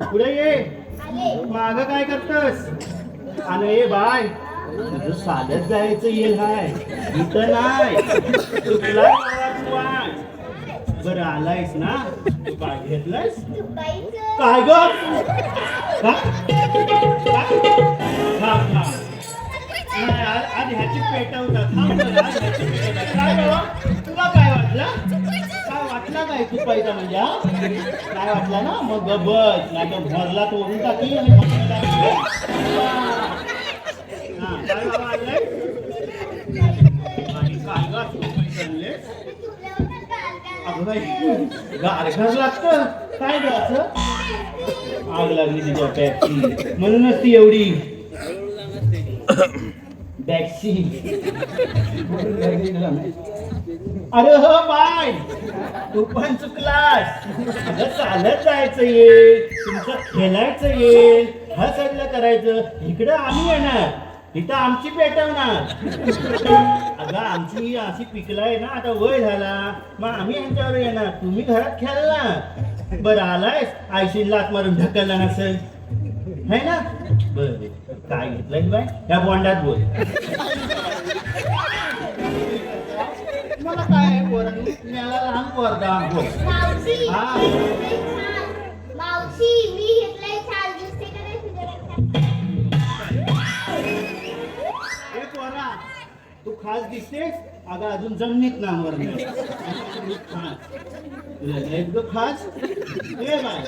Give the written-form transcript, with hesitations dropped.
पुढे ये. माग काय करतस? आणि ये बाय, तुझं साधत जायचं येईल हाय, इथं नाही. चुकला तू आहे. बरं आलायस ना, तू काय घेतलंयस? काय ग? आधी ह्याची पेटवतात. काय बाबा, तुला काय वाटलं? काय वाटलं काय तू पाहिजे म्हणजे? काय वाटलं ना? मग बस नाही तर भरला तोडून टाकी आणि काय बाबा आणलंय? काय गा तू पैसे अगं बाई, गारघास लागतं काय ग असं? आग लागली तिच्या बॅगची म्हणूनच ती एवढी बॅगची. अरे हो बाय, तू पण चुकलास. अगं चालत जायचं येईल, तुमचं खेळायचं येईल, हा सगळं करायचं. इकडं आम्ही येणार, इथं आमची पेटवणार. अगं आमची अशी पिकलाय ना, आता वय झाला, मग आम्ही यांच्यावर येणार, तुम्ही घरात खेळणार. बरं आलायस, आयशीन लात मारून ढकलला नसेल है ना? बरं काय घेतलंय बाय? या बॉन्डात बोल. मला काय पोरांनी मला लहान पोरगा बोल. हा मावशी मी घेतलंय छान दिसते का नाही तुझ्या? ए पोरा, तू खास दिसतेस. अगं अजून जमिनीत ना वर खास खास ए बाय.